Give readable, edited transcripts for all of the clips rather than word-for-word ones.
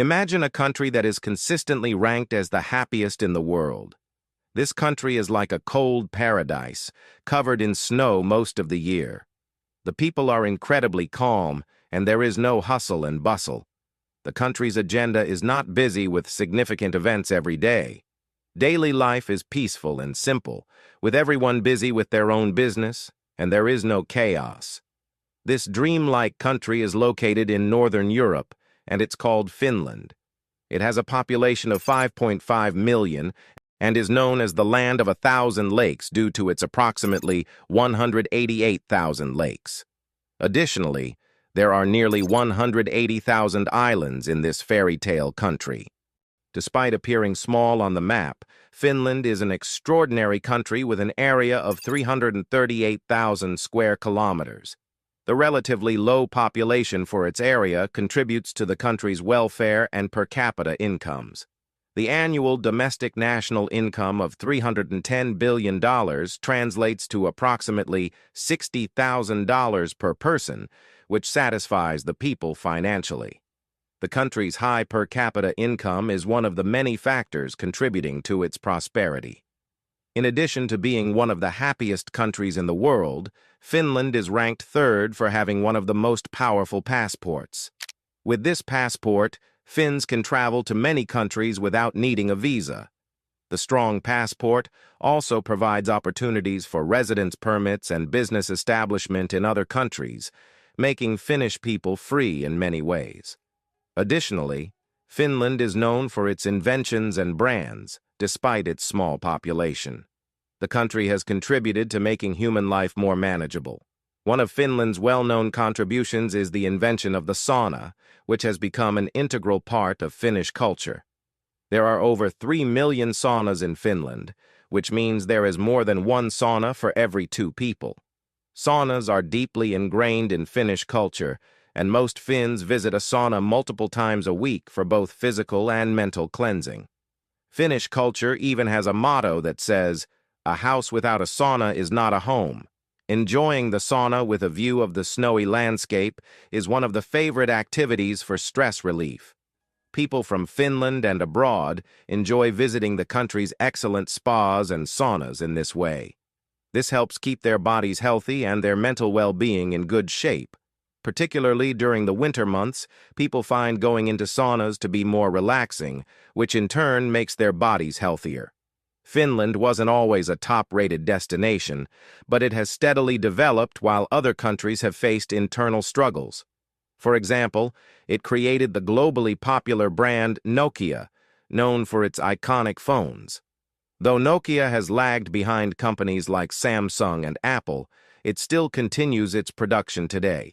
Imagine a country that is consistently ranked as the happiest in the world. This country is like a cold paradise, covered in snow most of the year. The people are incredibly calm, and there is no hustle and bustle. The country's agenda is not busy with significant events every day. Daily life is peaceful and simple, with everyone busy with their own business, and there is no chaos. This dreamlike country is located in Northern Europe, and it's called Finland. It has a population of 5.5 million and is known as the land of 1,000 lakes due to its approximately 188,000 lakes. Additionally, there are nearly 180,000 islands in this fairy tale country. Despite appearing small on the map, Finland is an extraordinary country with an area of 338,000 square kilometers. The relatively low population for its area contributes to the country's welfare and per capita incomes. The annual domestic national income of $310 billion translates to approximately $60,000 per person, which satisfies the people financially. The country's high per capita income is one of the many factors contributing to its prosperity. In addition to being one of the happiest countries in the world, Finland is ranked third for having one of the most powerful passports. With this passport, Finns can travel to many countries without needing a visa. The strong passport also provides opportunities for residence permits and business establishment in other countries, making Finnish people free in many ways. Additionally, Finland is known for its inventions and brands, despite its small population. The country has contributed to making human life more manageable. One of Finland's well-known contributions is the invention of the sauna, which has become an integral part of Finnish culture. There are over 3 million saunas in Finland, which means there is more than one sauna for every 2 people. Saunas are deeply ingrained in Finnish culture, and most Finns visit a sauna multiple times a week for both physical and mental cleansing. Finnish culture even has a motto that says, "A house without a sauna is not a home." Enjoying the sauna with a view of the snowy landscape is one of the favorite activities for stress relief. People from Finland and abroad enjoy visiting the country's excellent spas and saunas in this way. This helps keep their bodies healthy and their mental well-being in good shape. Particularly during the winter months, people find going into saunas to be more relaxing, which in turn makes their bodies healthier. Finland wasn't always a top-rated destination, but it has steadily developed while other countries have faced internal struggles. For example, it created the globally popular brand Nokia, known for its iconic phones. Though Nokia has lagged behind companies like Samsung and Apple, it still continues its production today.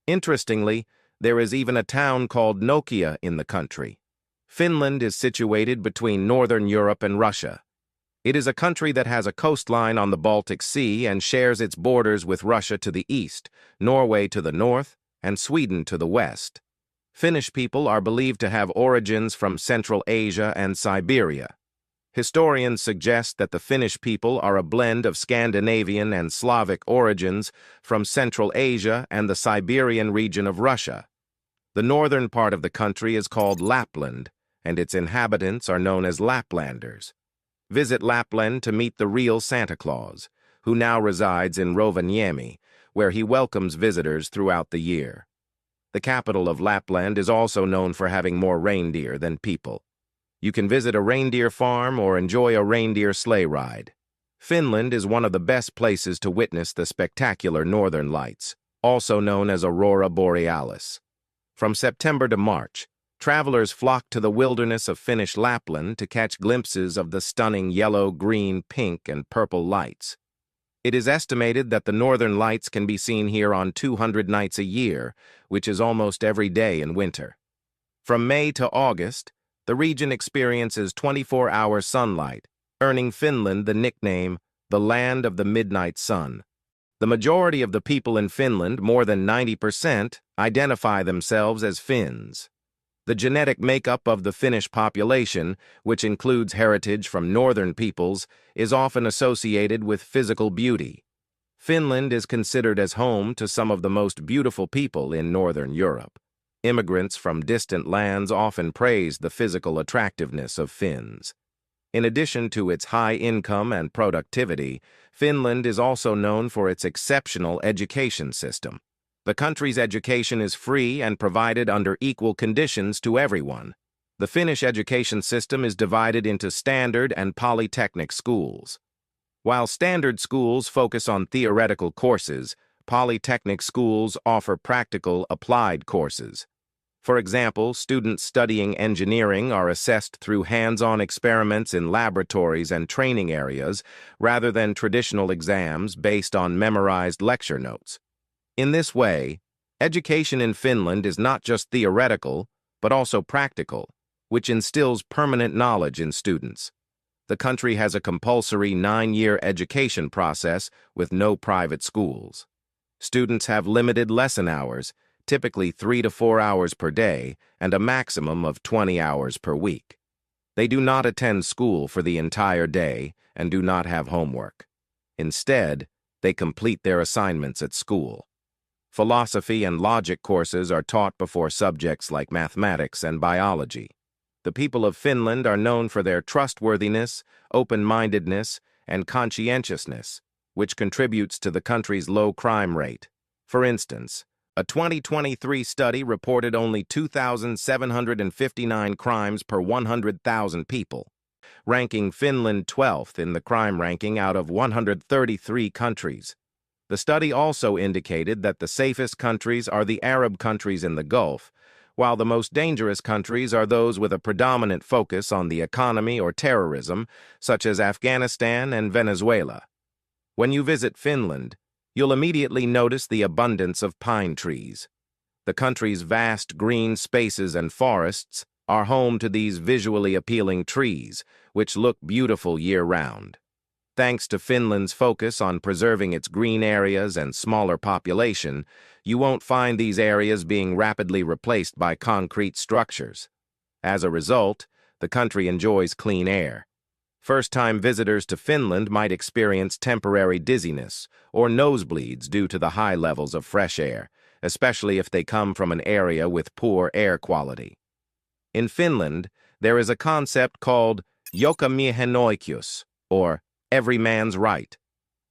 Interestingly, there is even a town called Nokia in the country. Finland is situated between Northern Europe and Russia. It is a country that has a coastline on the Baltic Sea and shares its borders with Russia to the east, Norway to the north, and Sweden to the west. Finnish people are believed to have origins from Central Asia and Siberia. Historians suggest that the Finnish people are a blend of Scandinavian and Slavic origins from Central Asia and the Siberian region of Russia. The northern part of the country is called Lapland, and its inhabitants are known as Laplanders. Visit Lapland to meet the real Santa Claus, who now resides in Rovaniemi, where he welcomes visitors throughout the year. The capital of Lapland is also known for having more reindeer than people. You can visit a reindeer farm or enjoy a reindeer sleigh ride. Finland is one of the best places to witness the spectacular northern lights, also known as Aurora Borealis. From September to March, travelers flock to the wilderness of Finnish Lapland to catch glimpses of the stunning yellow, green, pink, and purple lights. It is estimated that the northern lights can be seen here on 200 nights a year, which is almost every day in winter. From May to August, the region experiences 24-hour sunlight, earning Finland the nickname, the Land of the Midnight Sun. The majority of the people in Finland, more than 90%, identify themselves as Finns. The genetic makeup of the Finnish population, which includes heritage from northern peoples, is often associated with physical beauty. Finland is considered as home to some of the most beautiful people in Northern Europe. Immigrants from distant lands often praise the physical attractiveness of Finns. In addition to its high income and productivity, Finland is also known for its exceptional education system. The country's education is free and provided under equal conditions to everyone. The Finnish education system is divided into standard and polytechnic schools. While standard schools focus on theoretical courses, polytechnic schools offer practical, applied courses. For example, students studying engineering are assessed through hands-on experiments in laboratories and training areas rather than traditional exams based on memorized lecture notes. In this way, education in Finland is not just theoretical, but also practical, which instills permanent knowledge in students. The country has a compulsory 9-year education process with no private schools. Students have limited lesson hours, typically 3 to 4 hours per day, and a maximum of 20 hours per week. They do not attend school for the entire day and do not have homework. Instead, they complete their assignments at school. Philosophy and logic courses are taught before subjects like mathematics and biology. The people of Finland are known for their trustworthiness, open-mindedness, and conscientiousness, which contributes to the country's low crime rate. For instance, a 2023 study reported only 2,759 crimes per 100,000 people, ranking Finland 12th in the crime ranking out of 133 countries. The study also indicated that the safest countries are the Arab countries in the Gulf, while the most dangerous countries are those with a predominant focus on the economy or terrorism, such as Afghanistan and Venezuela. When you visit Finland, you'll immediately notice the abundance of pine trees. The country's vast green spaces and forests are home to these visually appealing trees, which look beautiful year-round. Thanks to Finland's focus on preserving its green areas and smaller population, you won't find these areas being rapidly replaced by concrete structures. As a result, the country enjoys clean air. First-time visitors to Finland might experience temporary dizziness or nosebleeds due to the high levels of fresh air, especially if they come from an area with poor air quality. In Finland, there is a concept called jokamiehen oikeus, or every man's right.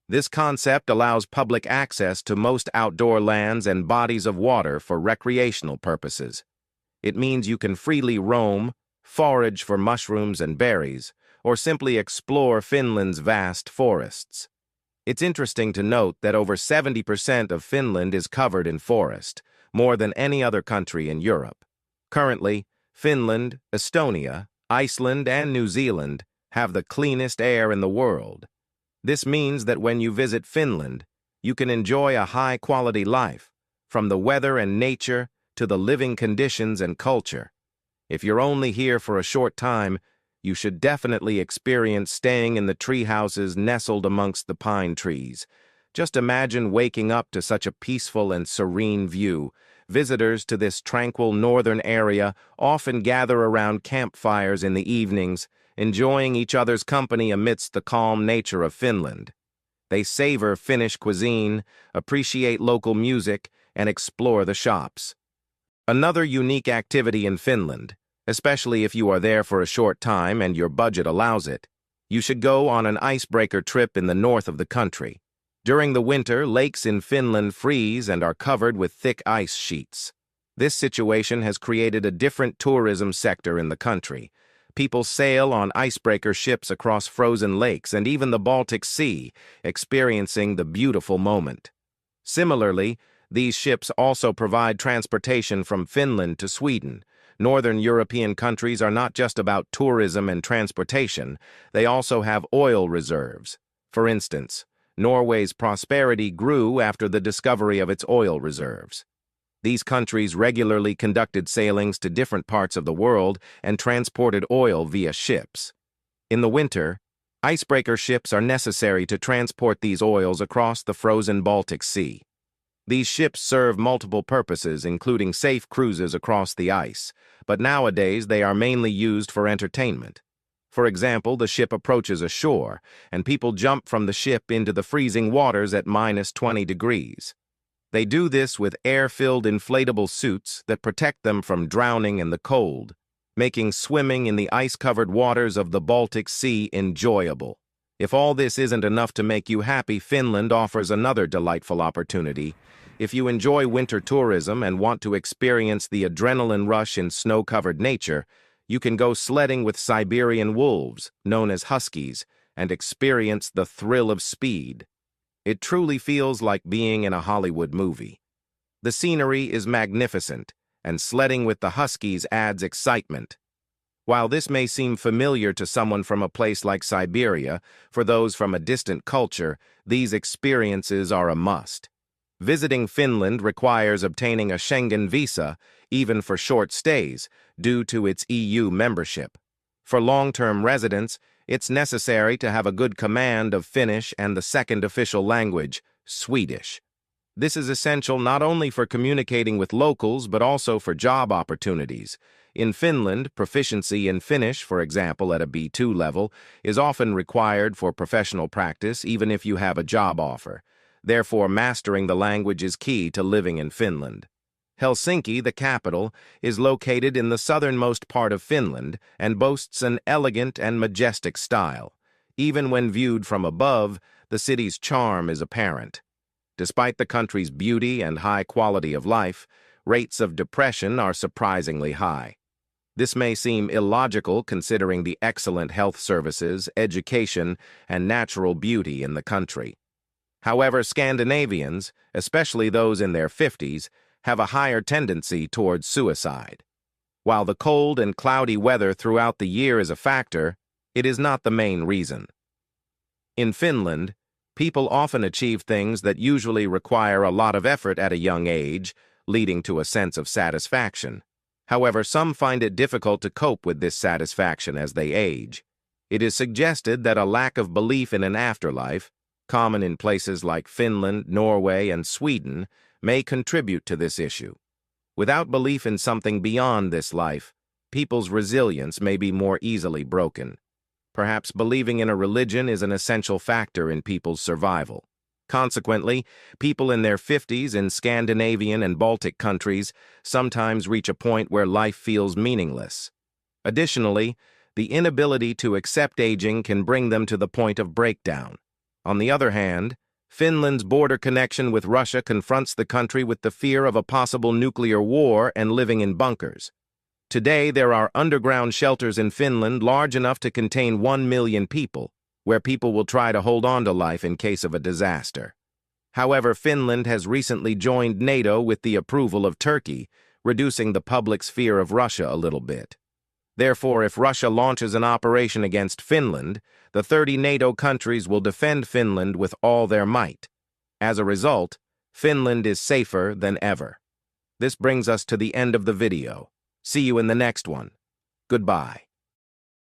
This concept allows public access to most outdoor lands and bodies of water for recreational purposes. It means you can freely roam, forage for mushrooms and berries, or simply explore Finland's vast forests. It's interesting to note that over 70% of Finland is covered in forest, more than any other country in Europe. Currently, Finland, Estonia, Iceland, and New Zealand have the cleanest air in the world. This means that when you visit Finland, you can enjoy a high-quality life, from the weather and nature to the living conditions and culture. If you're only here for a short time, you should definitely experience staying in the tree houses nestled amongst the pine trees. Just imagine waking up to such a peaceful and serene view. Visitors to this tranquil northern area often gather around campfires in the evenings, enjoying each other's company amidst the calm nature of Finland. They savor Finnish cuisine, appreciate local music, and explore the shops. Another unique activity in Finland, especially if you are there for a short time and your budget allows it, you should go on an icebreaker trip in the north of the country. During the winter, lakes in Finland freeze and are covered with thick ice sheets. This situation has created a different tourism sector in the country. People sail on icebreaker ships across frozen lakes and even the Baltic Sea, experiencing the beautiful moment. Similarly, these ships also provide transportation from Finland to Sweden. Northern European countries are not just about tourism and transportation, they also have oil reserves. For instance, Norway's prosperity grew after the discovery of its oil reserves. These countries regularly conducted sailings to different parts of the world and transported oil via ships. In the winter, icebreaker ships are necessary to transport these oils across the frozen Baltic Sea. These ships serve multiple purposes, including safe cruises across the ice, but nowadays they are mainly used for entertainment. For example, the ship approaches a shore, and people jump from the ship into the freezing waters at -20 degrees. They do this with air-filled inflatable suits that protect them from drowning in the cold, making swimming in the ice-covered waters of the Baltic Sea enjoyable. If all this isn't enough to make you happy, Finland offers another delightful opportunity. If you enjoy winter tourism and want to experience the adrenaline rush in snow-covered nature, you can go sledding with Siberian wolves, known as huskies, and experience the thrill of speed. It truly feels like being in a Hollywood movie. The scenery is magnificent, and sledding with the huskies adds excitement. While this may seem familiar to someone from a place like Siberia, for those from a distant culture, these experiences are a must. Visiting Finland requires obtaining a Schengen visa, even for short stays, due to its EU membership. For long-term residents, it's necessary to have a good command of Finnish and the second official language, Swedish. This is essential not only for communicating with locals but also for job opportunities. In Finland, proficiency in Finnish, for example at a B2 level, is often required for professional practice even if you have a job offer. Therefore, mastering the language is key to living in Finland. Helsinki, the capital, is located in the southernmost part of Finland and boasts an elegant and majestic style. Even when viewed from above, the city's charm is apparent. Despite the country's beauty and high quality of life, rates of depression are surprisingly high. This may seem illogical considering the excellent health services, education, and natural beauty in the country. However, Scandinavians, especially those in their 50s, have a higher tendency towards suicide. While the cold and cloudy weather throughout the year is a factor, it is not the main reason. In Finland, people often achieve things that usually require a lot of effort at a young age, leading to a sense of satisfaction. However, some find it difficult to cope with this satisfaction as they age. It is suggested that a lack of belief in an afterlife, common in places like Finland, Norway, and Sweden, may contribute to this issue. Without belief in something beyond this life, people's resilience may be more easily broken. Perhaps believing in a religion is an essential factor in people's survival. Consequently, people in their 50s in Scandinavian and Baltic countries sometimes reach a point where life feels meaningless. Additionally, the inability to accept aging can bring them to the point of breakdown. On the other hand, Finland's border connection with Russia confronts the country with the fear of a possible nuclear war and living in bunkers. Today, there are underground shelters in Finland large enough to contain 1 million people, where people will try to hold on to life in case of a disaster. However, Finland has recently joined NATO with the approval of Turkey, reducing the public's fear of Russia a little bit. Therefore, if Russia launches an operation against Finland, the 30 NATO countries will defend Finland with all their might. As a result, Finland is safer than ever. This brings us to the end of the video. See you in the next one. Goodbye.